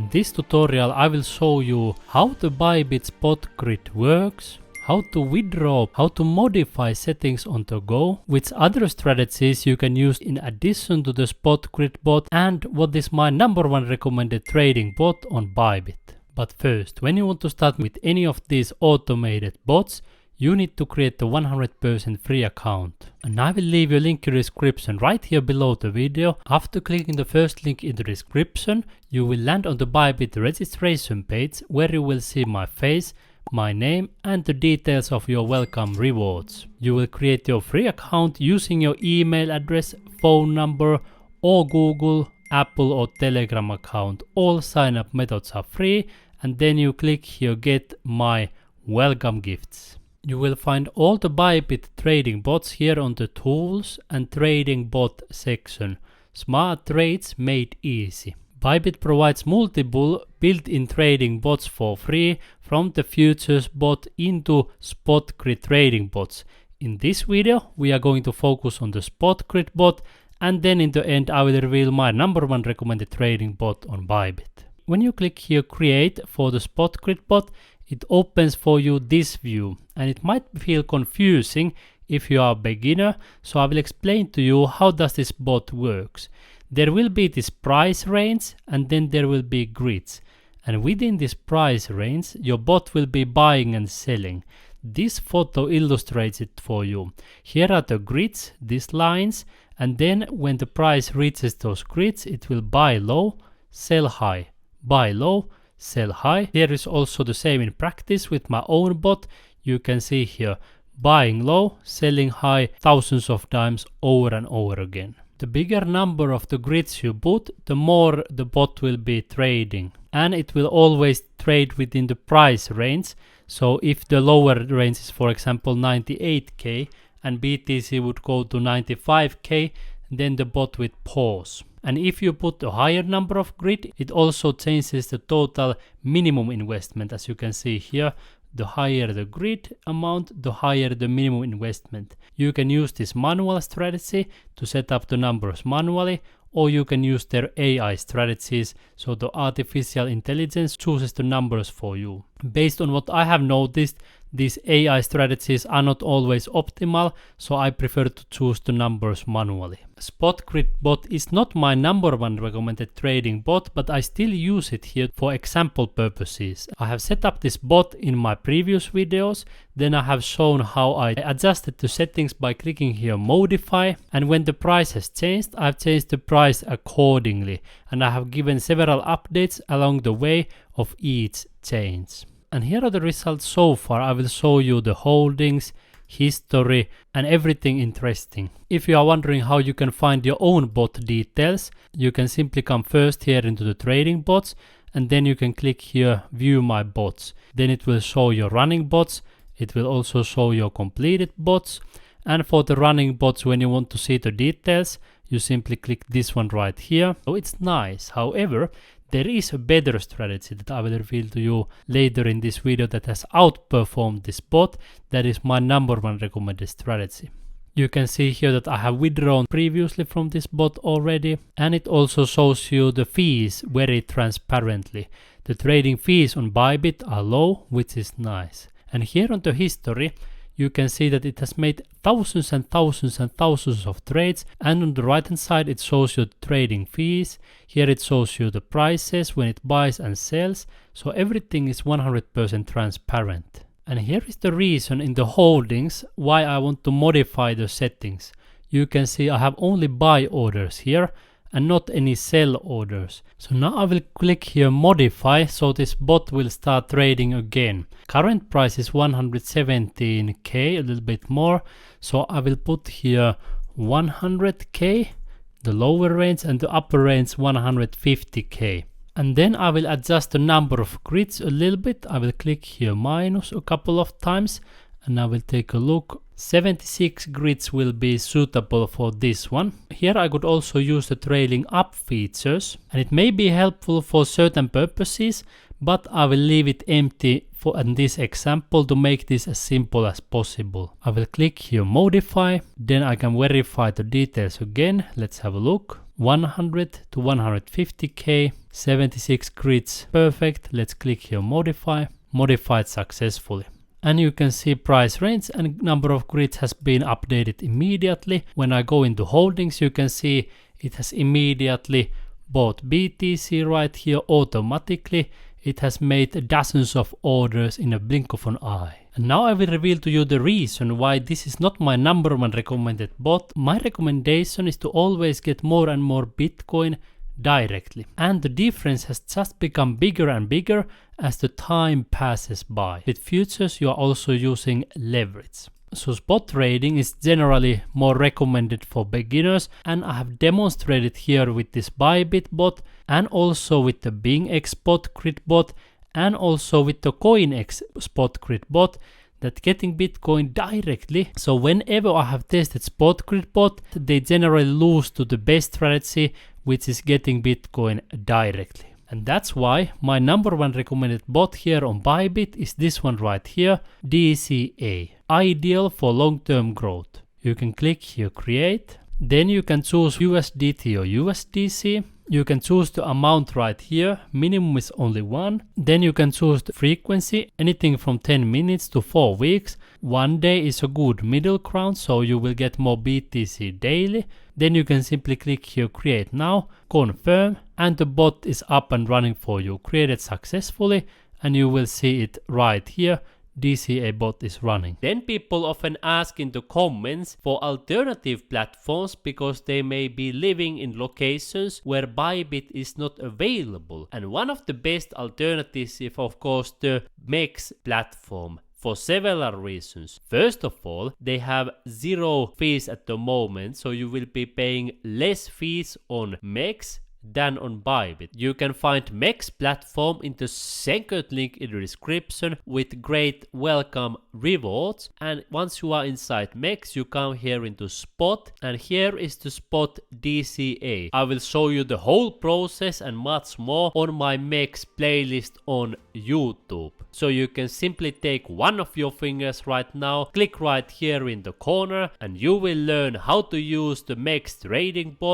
In this tutorial I will show you how the Bybit Spot Grid works, how to withdraw, how to modify settings on the go, which other strategies you can use in addition to the Spot Grid Bot, and what is my #1 recommended trading bot on Bybit. But first, when you want to start with any of these automated bots, you need to create a 100% free account. And I will leave a link in the description right here below the video. After clicking the first link in the description, you will land on the Bybit registration page where you will see my face, my name and the details of your welcome rewards. You will create your free account using your email address, phone number or Google, Apple or Telegram account. All sign up methods are free, and then you click here get my welcome gifts. You will find all the Bybit trading bots here on the tools and trading bot section. Smart trades made easy. Bybit provides multiple built-in trading bots for free, from the futures bot into spot grid trading bots. In this video we are going to focus on the spot grid bot, and then in the end I will reveal my #1 recommended trading bot on Bybit. When you click here create for the spot grid bot, it opens for you this view, and it might feel confusing if you are a beginner, so I will explain to you how does this bot works. There will be this price range and then there will be grids, and within this price range your bot will be buying and selling. This photo illustrates it for you. Here are the grids, these lines, and then when the price reaches those grids it will buy low, sell high, buy low, sell high. Here is also the same in practice with my own bot. You can see here buying low, selling high thousands of times over and over again. The bigger number of the grids you put, the more the bot will be trading, and it will always trade within the price range. So if the lower range is for example 98k and BTC would go to 95k, then the bot would pause. And if you put a higher number of grid, it also changes the total minimum investment. As you can see here, the higher the grid amount, the higher the minimum investment. You can use this manual strategy to set up the numbers manually, or you can use their AI strategies, so the artificial intelligence chooses the numbers for you. Based on what I have noticed, these AI strategies are not always optimal, so I prefer to choose the numbers manually. Spot Grid Bot is not my #1 recommended trading bot, but I still use it here for example purposes. I have set up this bot in my previous videos, then I have shown how I adjusted the settings by clicking here modify, and when the price has changed, I've changed the price accordingly, and I have given several updates along the way of each change. And here are the results so far. I will show you the holdings, history and everything interesting. If you are wondering how you can find your own bot details, you can simply come first here into the trading bots, and then you can click here view my bots. Then it will show your running bots. It will also show your completed bots, and for the running bots, when you want to see the details, you simply click this one right here. So it's nice. However, there is a better strategy that I will reveal to you later in this video that has outperformed this bot. That is my #1 recommended strategy. You can see here that I have withdrawn previously from this bot already, and it also shows you the fees very transparently. The trading fees on Bybit are low, which is nice. And here on the history, you can see that it has made thousands and thousands and thousands of trades, and on the right hand side it shows you the trading fees. Here it shows you the prices when it buys and sells, so everything is 100% transparent. And here is the reason in the holdings why I want to modify the settings. You can see I have only buy orders here and not any sell orders. So now I will click here modify, so this bot will start trading again. Current price is 117k, a little bit more, so I will put here 100k, the lower range, and the upper range 150k. And then I will adjust the number of grids a little bit. I will click here minus a couple of times, and I will take a look. 76 grids will be suitable for this one. Here I could also use the trailing up features, and it may be helpful for certain purposes, but I will leave it empty for in this example to make this as simple as possible. I will click here modify, then I can verify the details again. Let's have a look. 100 to 150k, 76 grids. Perfect. Let's click here modify. Modified successfully. And you can see price range and number of grids has been updated immediately. When I go into holdings, you can see it has immediately bought BTC right here automatically. It has made dozens of orders in a blink of an eye. And now I will reveal to you the reason why this is not my number one recommended bot. My recommendation is to always get more and more Bitcoin directly. And the difference has just become bigger and bigger as the time passes by. With futures, you are also using leverage. So spot trading is generally more recommended for beginners, and I have demonstrated here with this Bybit bot and also with the MEXC Spot Grid Bot and also with the MEXC Spot Grid Bot that getting Bitcoin directly. So whenever I have tested Spot Grid Bot, they generally lose to the best strategy, which is getting Bitcoin directly. And that's why my number one recommended bot here on Bybit is this one right here, DCA. Ideal for long-term growth. You can click here create. Then you can choose USDT or USDC. You can choose the amount right here. Minimum is only 1. Then you can choose the frequency, anything from 10 minutes to 4 weeks. 1 day is a good middle ground, so you will get more BTC daily. Then you can simply click here create now, confirm, and the bot is up and running for you. Created successfully, and you will see it right here. DCA bot is running. Then people often ask in the comments for alternative platforms because they may be living in locations where Bybit is not available. And one of the best alternatives is of course the MEXC platform. For several reasons. First of all, they have 0 fees at the moment, so you will be paying less fees on MEXC than on Bybit. You can find MEXC platform in the second link in the description with great welcome rewards. And once you are inside MEXC, you come here into spot, and here is the spot DCA. I will show you the whole process and much more on my MEXC playlist on YouTube. So you can simply take one of your fingers right now, click right here in the corner, and you will learn how to use the MEXC trading bot